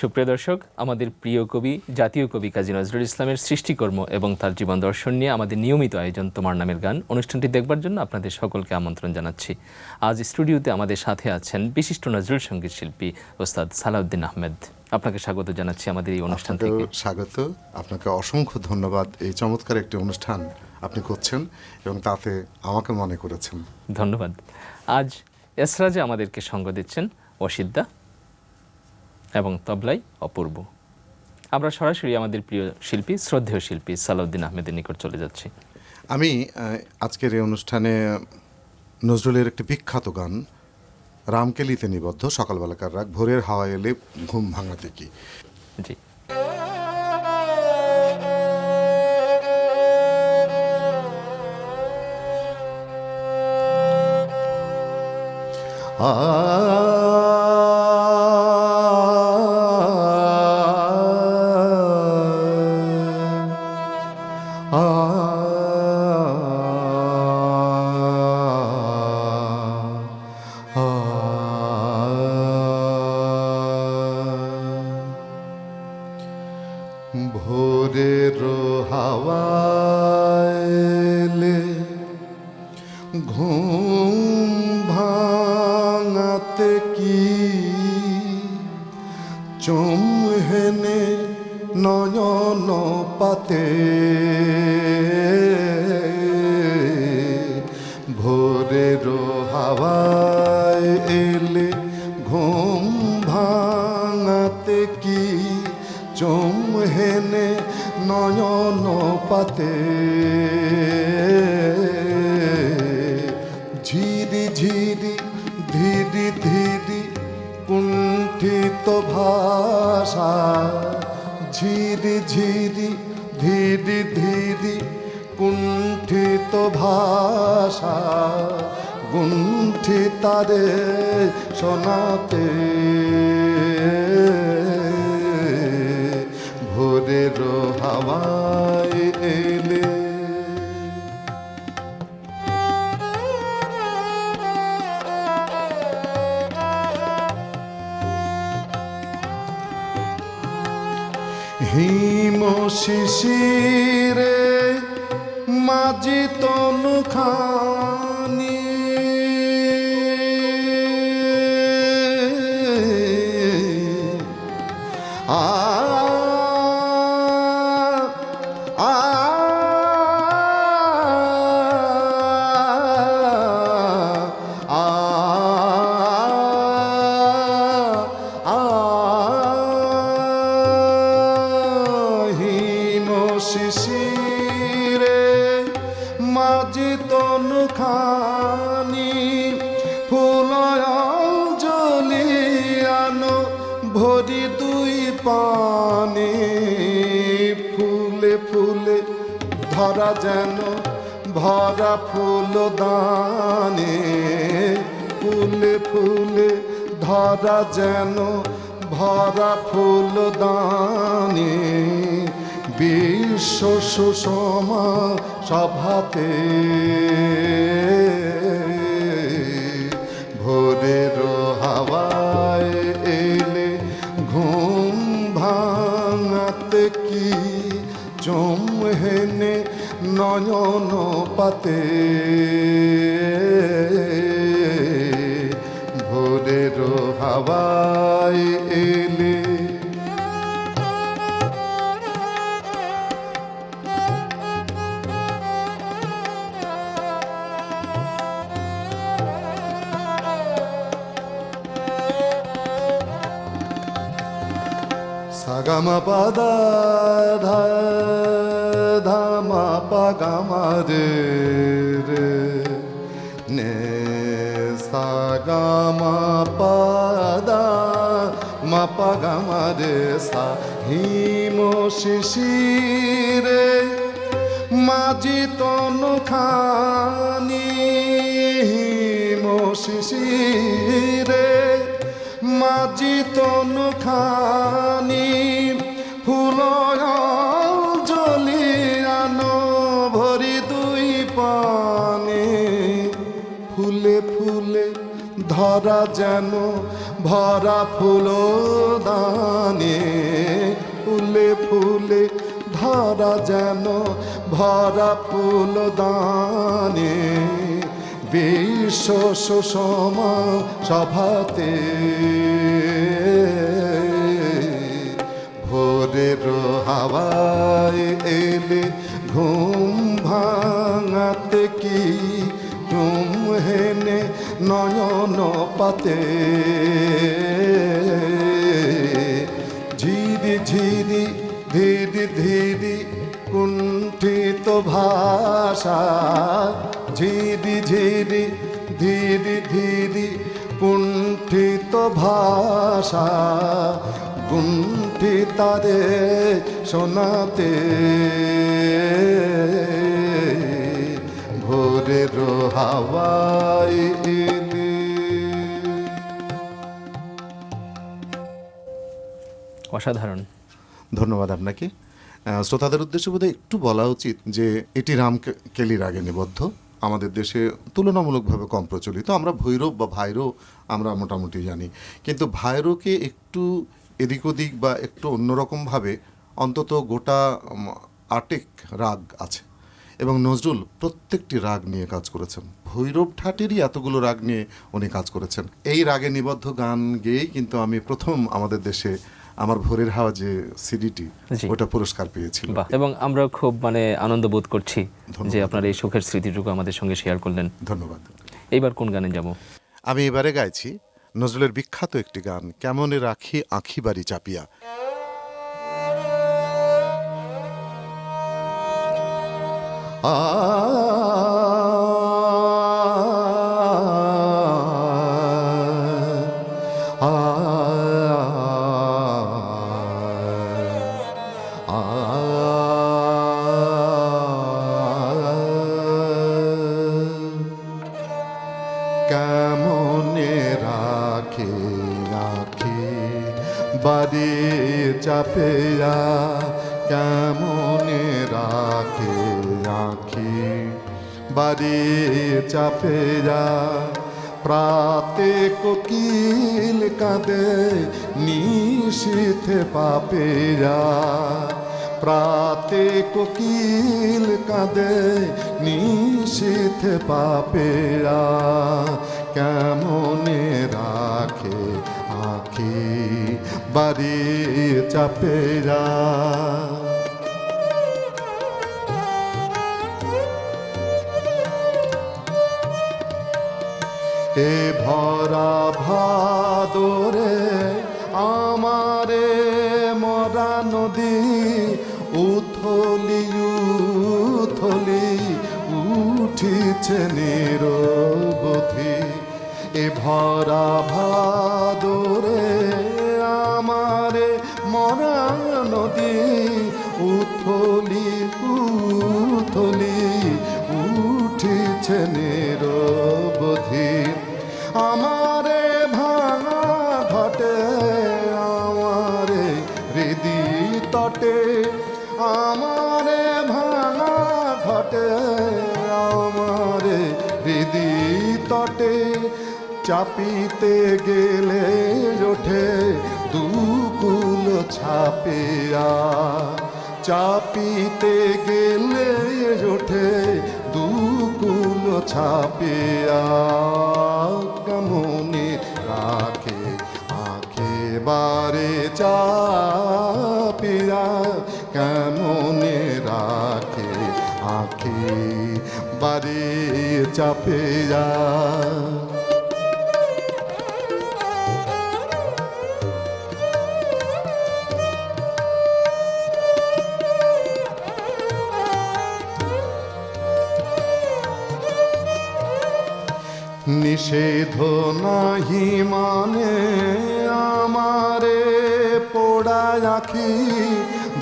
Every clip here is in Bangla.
সুপ্রিয় দর্শক, আমাদের প্রিয় কবি, জাতীয় কবি কাজী নজরুল ইসলামের সৃষ্টিকর্ম এবং তার জীবন দর্শন নিয়ে আমাদের নিয়মিত আয়োজন তোমার নামের গান অনুষ্ঠানটি দেখবার জন্য আপনাদের সকলকে আমন্ত্রণ জানাচ্ছি। আজ স্টুডিওতে আমাদের সাথে আছেন বিশিষ্ট নজরুল সঙ্গীত শিল্পী ওস্তাদ সালাউদ্দিন আহমেদ। আপনাকে স্বাগত জানাচ্ছি আমাদের এই অনুষ্ঠান থেকে। স্বাগত, আপনাকে অসংখ্য ধন্যবাদ। এই চমৎকার একটি অনুষ্ঠান আপনি করছেন এবং তাতে আমাকে মনে করেছেন, ধন্যবাদ। আজ এসরাজে আমাদেরকে সঙ্গ দিচ্ছেন অসিদ্দা এবং তবলাই অপূর্ব। আমরা সরাসরি আমাদের প্রিয় শিল্পী, শ্রদ্ধেয় শিল্পী সালাউদ্দিন আহমেদের নিকট চলে যাচ্ছি। আমি আজকের এই অনুষ্ঠানে নজরুলের একটি বিখ্যাত গান রামকেলিতে নিবদ্ধ সকালবেলাকার রাগ, ভোরের হাওয়া এলে ঘুম ভাঙাতে কি। জি, ভোরের হাওয়া এলে ঘুম ভাঙাতে কি, চুমহেনে নয়ন পাতে। ভোরের হাওয়া এলে ঘুম ভাঙাতে কি, চুমহেনে নয়ন পাতে। ঝিরি ঝিরি ধীরি ধীরি কুণ্ঠিত ভাষা, ঝিরি ঝিরি ধীরি ধীরি কুণ্ঠিত ভাষা, গুণ্ঠিতারে শোনাতে। ভোরের হাওয়ায় এলে হিম শিশিরে মাঝি তনু খানি, শিশিরে মাঝি তনু খানি, ফুলয় জলিয়ানো ভরি দুই পানে। ফুলে ফুলে ধরা যেন ভরা ফুল দানে, ফুলে ফুলে ধরা যেন ভরা ফুল দানে। বিশ্ব সুষমা সভাতে ভোরের হাওয়ায় এলে ঘুম ভাঙাতে কি, চুমহেনে নয়ন পাতে। ভোরের হাওয়ায় এলে সাগামা পাদা ধা ধামা পাগামা রে রে নে, সাগামা পাদা মা পাগামা রে সা। হিম শিশিরে মাঝি তনু খানি, হিম শিশিরে মাঝি তনু খানি, ফুলয় জলিয়ানো ভরি দুই পানে। ফুলে ফুলে ধরা যেন ভরা ফুলদানে, ফুলে ফুলে ধরা যেন ভরা ফুলদানে, বিশ্ব সুষমা সভাতে ভোরের হাওয়ায় এলে ঘুম ভাঙাতে কি ঘুম হেনে নয়ন পাতে, ঝিরি ঝিরি ধীরি ধীরি কুণ্ঠিত ভাষা, ঝিরি ঝিরি ধীরি ধীরি কুণ্ঠিত ভাষা, কুণ্ঠিতারে শোনাতে ভোরের হাওয়ায় এলে। অসাধারণ। ধন্যবাদ আপনাকে। শ্রোতাদের উদ্দেশ্যে বোধহয় একটু বলা উচিত যে এটি রামকেলি রাগে নিবদ্ধ, আমাদের দেশে তুলনামূলকভাবে কম প্রচলিত। আমরা ভৈরব বা ভাইরো আমরা মোটামুটি জানি, কিন্তু ভাইরোকে একটু এদিক ওদিক বা একটু অন্যরকমভাবে অন্তত গোটা 8 রাগ আছে, এবং নজরুল প্রত্যেকটি রাগ নিয়ে কাজ করেছেন। ভৈরব ঠাটেরই এতগুলো রাগ নিয়ে উনি কাজ করেছেন। এই রাগে নিবদ্ধ গান গেয়েই কিন্তু আমি প্রথম আমাদের দেশে আমার ভোরের হাওয়া যে সিডিটি, ওটা পুরস্কার পেয়েছিল। এবং আমরা খুব আনন্দ বোধ করছি যে আপনার এই সুখের স্মৃতিটুকু আমাদের সঙ্গে শেয়ার করলেন। ধন্যবাদ। এইবার কোন গানে যাব? আমি এবারে গাইছি নজরুলের বিখ্যাত একটি গান, কেমনে রাখি আঁখি বাড়ি চাপিয়া। কেমনে রাখে আঁখি বাড়ি চাপিয়া, কেমনে রাখে আঁখি বাড়ি চাপিয়া, প্রাতে কোকিল কাঁদে নিশীথে পাপিয়া, প্রাতে কোকিল কাঁদে নিশীথে পাপিয়া, কেমনে রাখে আঁখি বাড়ি চাপিয়া। এ ভরা ভাদরে আমারে মরা নদী, উথলি উথলি উঠিছে নিরবধি। এ ভরা ভাদরে আমারে মরা নদী, উথলি উথলি উঠিছে নিরবধি। আমারে ভাঙা ঘটে আমারে হৃদি তটে, আমারে ভাঙা ঘটে আমারে হৃদি তটে, চাপিতে গেলে ওঠে দুকুল ছাপিয়া, চাপিতে গেলে ওঠে দুকুল ছাপিয়া, কেমনে রাখে আঁখি বাড়ি চাপিয়া, কেমনে রাখে আঁখি বাড়ি চাপিয়া। নিষেধ নাহি মানে আমারে পোড়া আঁখি,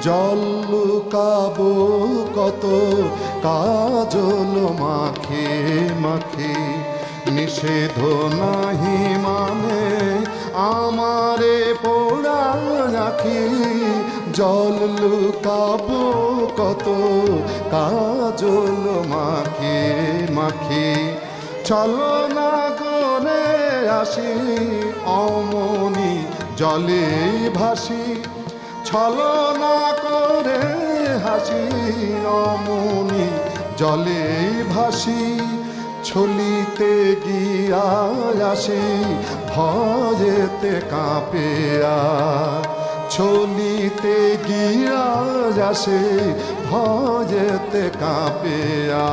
জল লুকাবো কত কাজল মাখি মাখি। নিষেধ নাহি মানে আমারে পোড়া আঁখি, জল লুকাবো কত কাজল মাখি মাখি। চলো না গনে আসি অমনি জলে ভাসি, ছলনা করে হাসি অমনি জলে ভাসি, ছলিতে গিয়া আসি ভয়েতে কাঁপিয়া, ছলিতে গিয়া আসি ভয়েতে কাঁপিয়া,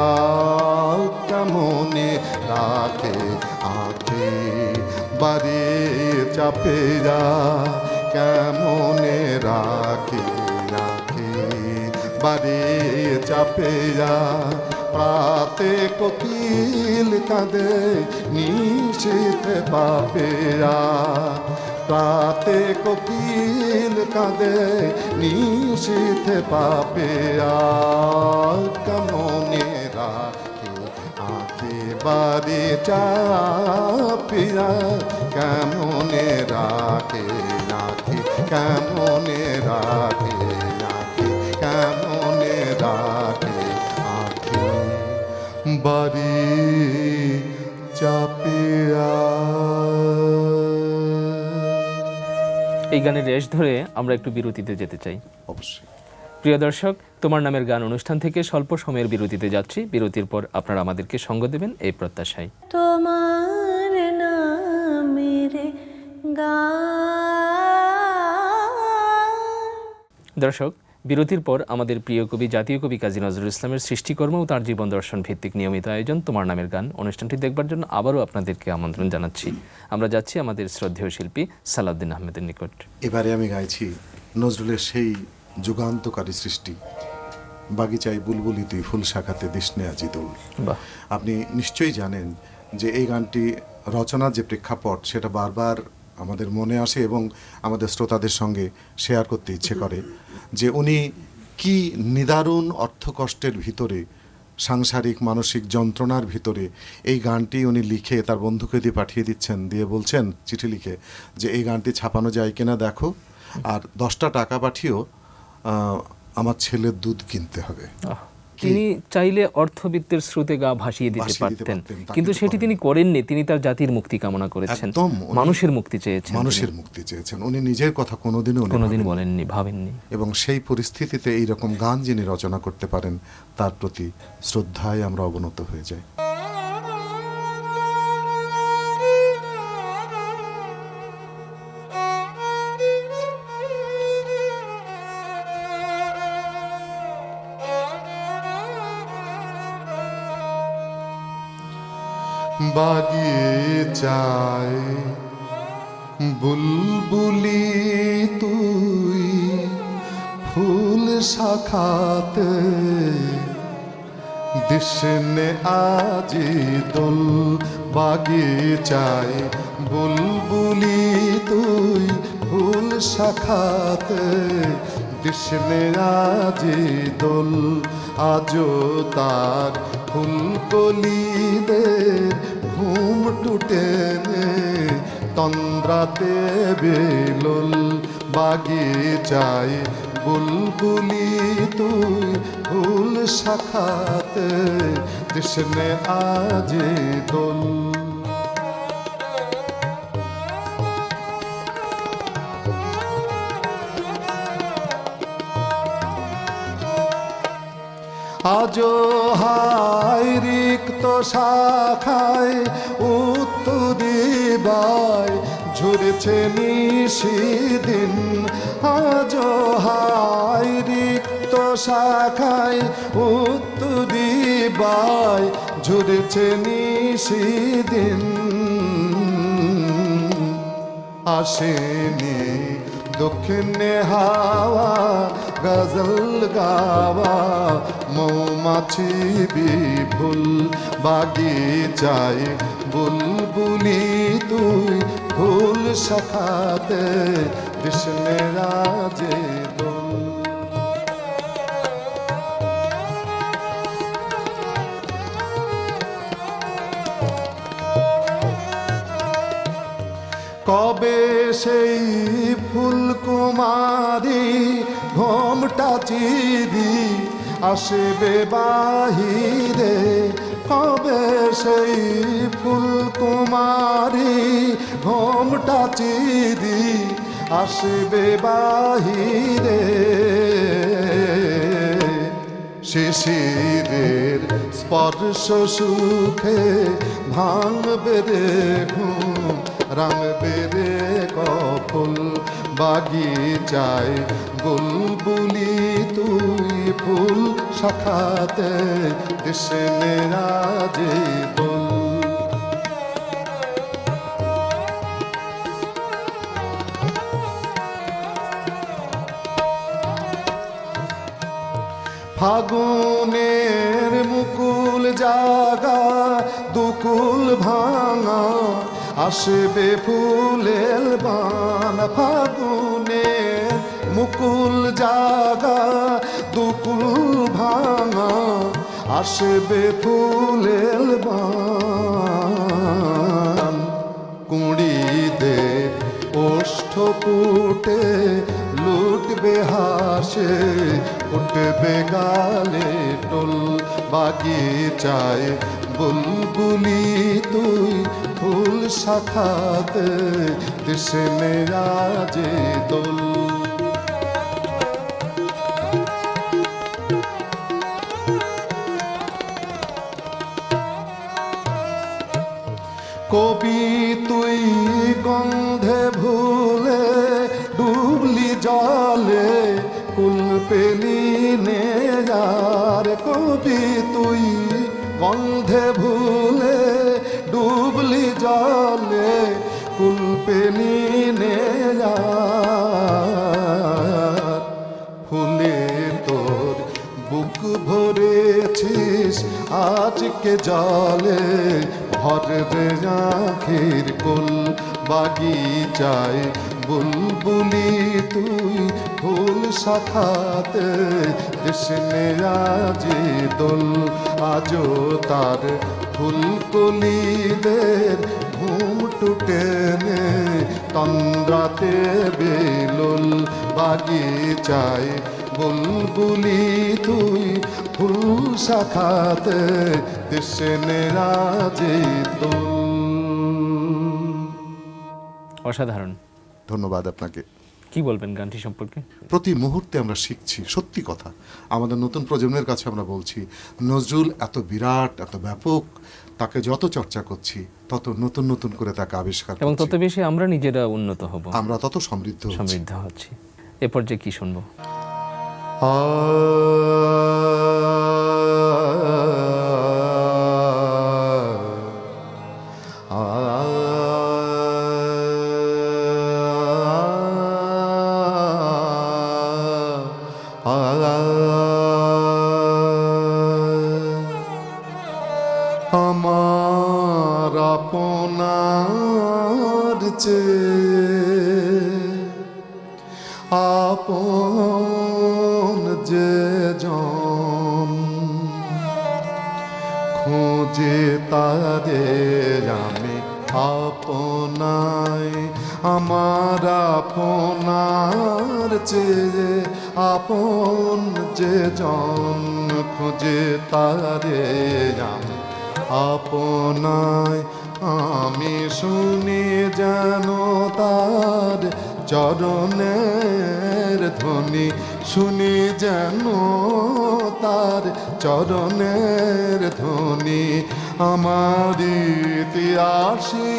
কেমনে রাখে আঁখে বাড়ি চাপেরা, কেমনে রাখে রাখে বাড়ি চাপেরা, প্রাতে কোকিল কাঁদে নিশীথে পাপেরা, প্রাতে কোকিল কাঁদে নিশীথে পাপেরা, কেমনে রাখে আঁখে বাড়ি চাপিয়া, কেমনে রাখে রাখে কেমনে রাখে রাখে কেমনে রাখে আঁখে বাড়ি চাপিয়া। এই গানের রেশ ধরে আমরা একটু বিরতিতে যেতে চাই। অবশ্যই। প্রিয় দর্শক, তোমার নামের গান অনুষ্ঠান থেকে স্বল্প সময়ের বিরতিতে যাচ্ছি। বিরতির পর আপনারা আমাদেরকে সঙ্গ দেবেন এই প্রত্যাশায়। তোমার নামের গান। দর্শক, বিরতির পর আমাদের প্রিয় কবি জাতীয় কবি কাজী নজরুল ইসলামের সৃষ্টিকর্ম ও তার জীবন দর্শন ভিত্তিক নিয়মিত আয়োজন তোমার নামের গান অনুষ্ঠানটি দেখবার জন্য আবারও আপনাদেরকে আমন্ত্রণ জানাচ্ছি। আমরা যাচ্ছি আমাদের শ্রদ্ধেয় শিল্পী সালাউদ্দিন আহমেদের নিকট। এবারে আমি গাইছি নজরুলের সেই যুগান্তকারী সৃষ্টি, বাগিচায় বুলবুলি তুই ফুল শাখাতে দিসনে আজি দোল। বাহ, আপনি নিশ্চয়ই জানেন যে এই গানটি রচনার যে প্রেক্ষাপট সেটা বারবার আমাদের মনে আসে এবং আমাদের শ্রোতাদের সঙ্গে শেয়ার করতে ইচ্ছে করে যে উনি কি নিদারুণ অর্থকষ্টের ভিতরে, সাংসারিক মানসিক যন্ত্রণার ভিতরে এই গানটি উনি লিখে তার বন্ধুকে দিয়ে পাঠিয়ে দিচ্ছেন, দিয়ে বলছেন চিঠি লিখে যে এই গানটি ছাপানো যায় কিনা দেখো, আর 10টা টাকা পাঠিয়েও আমার ছেলের দুধ কিনতে হবে। তিনি চাইলে অর্থবিত্তের স্রোতে গা ভাসিয়ে দিতে ভাসিয়ে দিতে পারতেন, পারতেন, কিন্তু তা সেটি কিন্তু তিনি করেননি। তিনি তার জাতির মুক্তি কামনা করেছেন, একদম, উনি মানুষের মুক্তি চেয়েছেন, মানুষের মুক্তি চেয়েছেন। উনি নিজের কথা কোনোদিনও উনি কোনোদিন ভাবেননি। বলেননি, ভাবেননি। এবং সেই পরিস্থিতিতে এইরকম গান যিনি রচনা করতে পারেন তার প্রতি শ্রদ্ধায় আমরা অবনত হয়ে যাই। বাগিচায় বুলবুলি তুই ফুল শাখাতে দিসনে আজি দোল, বাগিচায় বুলবুলি তুই ফুল শাখাতে দিসনে আজি দোল, আজো তার ফুলকলিদের ঘুম টুটে তন্দ্রাতে বেলোল, বাগিচায় বুলবুলি তুই ফুল শাখাতে দিসনে আজি দোল। আজো হায় রিক্ত শাখায় উত্তরিবায় ঝরেছে নিশিদিন, আজো হায় রিক্ত শাখায় উত্তরিবায় ঝরেছে নিশিদিন, আসেনি দক্ষিণে হাওয়া গজল গাওয়া, মৌমাছি বিপুল বাগিচায় বুলবুলি তুই ফুল শাখাতে দিসনে আজি দোল। কবে সেই ফুলকুমারী ঘোমটা চিরি আসবে বাহিরে, কবে সেই ফুল কুমারী ঘোমটা চিরি আসবে বাহিরে, শিশিরের স্পর্শ সুখে ভাঙবে রে ঘুম, রাঙবে রে কফুল বাগিচায় বুলবুলি তুই ফুল শাখাতে দেশে মেরাজে দোল। ফাগুনের মুকুল জাগা দুকুল ভাঙা আসবে ফুলের বান, ফাগুনের মুকুল জাগা দুকুল ভাঙা আসবে ফুলের বান। কুড়িদের ওষ্ঠ পুটে লুটবে হাসে, উঠবে গালে টোল বাগিচায় বুলবুলি তুই ফুল শাখাতে দেশে মেরাজে দোল। কবি তুই গন্ধে ভুলে ডুবলি জলে কুল পেলি নে যার, কবি তুই গন্ধে ভুলে ডুবলি জলে কুল পেলি নে যার। ফুলে তোর বুক ভরেছিস আজকে জলে, ভরবে আখির কোল বাগিচায় বুলবুলি তুই ফুল শাখাতে দেশে মেরাজে দোল। আজও তার ফুলকলিদের ঘুম টুটে নে তন্দ্রাতে বেলোল বাগিচায় বুলবুলি তুই ফুল শাখাতে দেশে মেরাজে দোল। অসাধারণ, ধন্যবাদ আপনাকে। কি বলবেন গানটি সম্পর্কে? প্রতি মুহূর্তে আমরা শিখছি, সত্যি কথা। আমাদের নতুন প্রজন্মের কাছে আমরা বলছি নজরুল এত বিরাট, এত ব্যাপক, তাকে যত চর্চা করছি তত নতুন নতুন করে তাকে আবিষ্কার এবং করছি, তত বেশি আমরা নিজেরা উন্নত হব, আমরা তত সমৃদ্ধ হচ্ছি। এ পর্যায়ে কি শুনবো? আমার আপনার চেয়ে আপন যে জন, খোঁজে তারে আমি আপনায়, আমার আপনার চেয়ে আপন যে জন, খোঁজে তারে আমি আপনায়। আমি শুনি যেন তার চরণের ধ্বনি, শুনি যেন তার চরণের ধ্বনি। আমার ইতিহাসী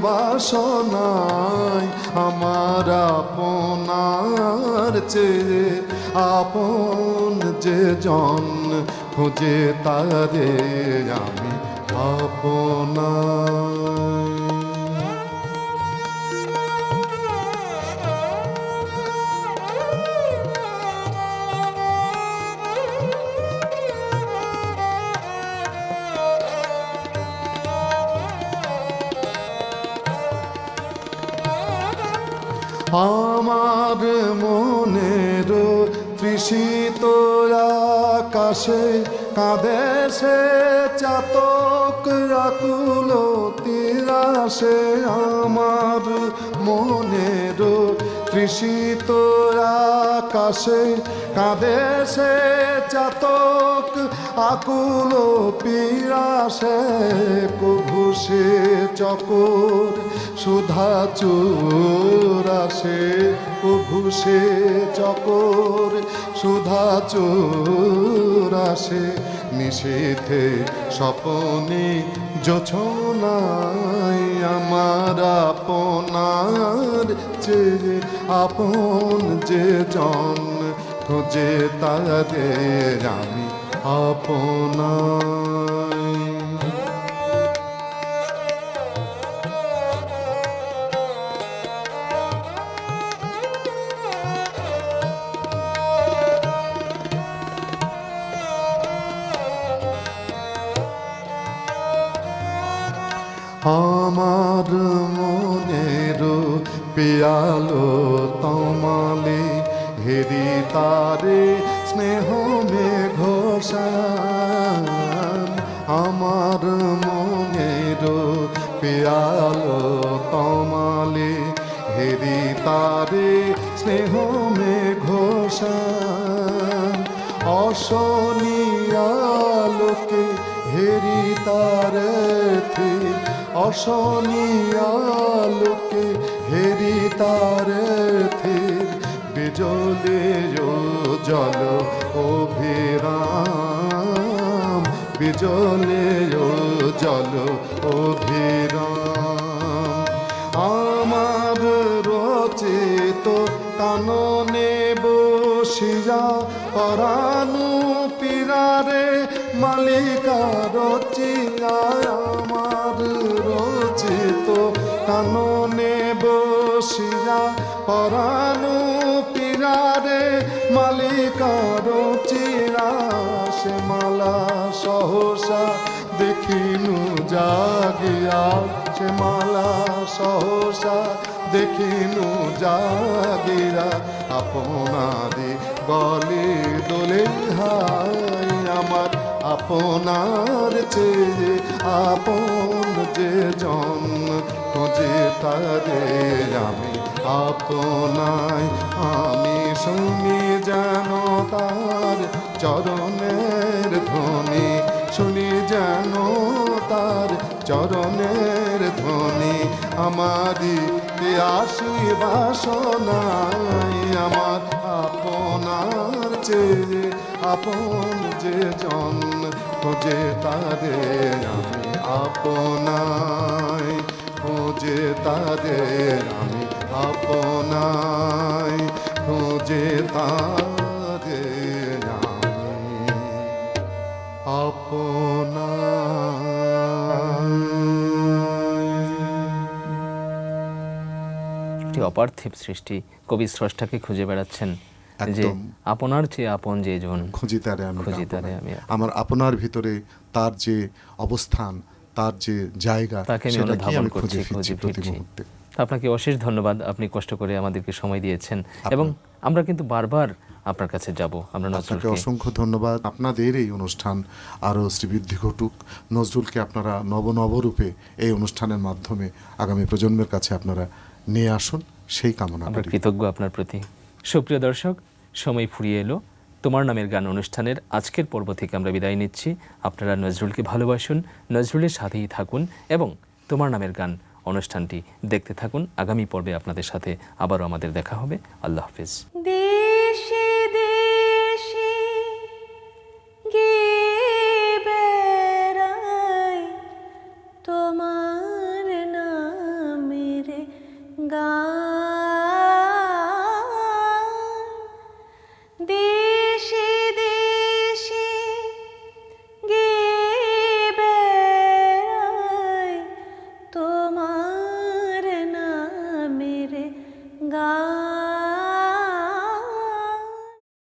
বাসনায় আমার আপনার চেয়ে আপন যে জন, খুঁজে তারে আমি আপনায়। আমার মনের তৃষিত আকাশে কাঁদে সে চাতক আকুল তিরাশে। আমার মনের তৃষিত আকাশে কাঁদে সে চাতক, আকুল পিয়াসে কভু সে চকর, সুধা চুরাসে কভু সে চকর, সুধা চুরাসে নিষেধে স্বপনে জোছনায় আমার আপনার চেয়ে আপন যে জন খুঁজে তাদের আমি আপনায়। আমার মনের পিয়ালো তমালে হেরি তারে স্নেহ মেঘোষান, আমার মনের পিয়ালো তমালে হেরি তারে স্নেহ মেঘোষান, অশনিয়ালোকে হেরি তারে অশনিয়ালোকে হেরি তারে থির, বিজলে জল অভিরাম, বিজলে জল অভিরাম। আমার রচিত কাননে বসিয়া পরাণু পীরারে মালিকা রচিয়া, আমার রচিত কাননে বসিয়া পরাণু পীরারে মালিকা রচিয়া, সে মালা সহসা দেখিনু জাগিয়া, সে মালা সহসা দেখিনু জাগিয়া, আপনারে গলে দোলে হাই আমার আপনার চেয়ে আপন যে জন খোঁজে তারে আমি আপনায়। আমি শুনি যেন তার চরণের ধ্বনি, শুনি যেন তার চরণের ধ্বনি, আমারি আসি বাসনায় আমার আপনার চেয়ে আপন যে জন খোঁজে তারে আমি আপনায়, খোঁজে তারে আমি আপনায়, খোঁজে তারে আমি আপনায়। অপার্থিব সৃষ্টি, কবি স্রষ্টাকে খুঁজে বেড়াচ্ছেন যে একদম। আপনার চেয়ে আপন যে জন খুঁজি তারে আমি খুঁজি তারে আমি আমার আপনার ভিতরে তার যে অবস্থান, তার যে জায়গা, তাকে আমি সেটাকেই অনুধাবন আমি করছি, খুঁজে ফিরছি খুঁজে প্রতি ফিরছি। মুহূর্তে। আপনাকে অশেষ ধন্যবাদ, আপনি কষ্ট করে আমাদেরকে সময় দিয়েছেন এবং আমরা কিন্তু বারবার আপনার কাছে যাব। আমরা আপনাকে নজরুলকে অসংখ্য ধন্যবাদ। আপনাদের এই অনুষ্ঠান আরও শ্রীবৃদ্ধি ঘটুক, নজরুলকে আপনারা নবরূপে এই অনুষ্ঠানের মাধ্যমে আগামী প্রজন্মের কাছে আপনারা নিয়ে আসুন, সেই কামনা আমরা করি। কৃতজ্ঞ আপনার প্রতি। সুপ্রিয় দর্শক, সময় ফুরিয়ে এলো। তোমার নামের গান অনুষ্ঠানের আজকের পর্ব থেকে আমরা বিদায় নিচ্ছি। আপনারা নজরুলকে ভালোবাসুন, নজরুলের সাথেই থাকুন এবং তোমার নামের গান অনুষ্ঠানটি দেখতে থাকুন। আগামী পর্বে আপনাদের সাথে আবারও আমাদের দেখা হবে। আল্লাহ হাফিজ।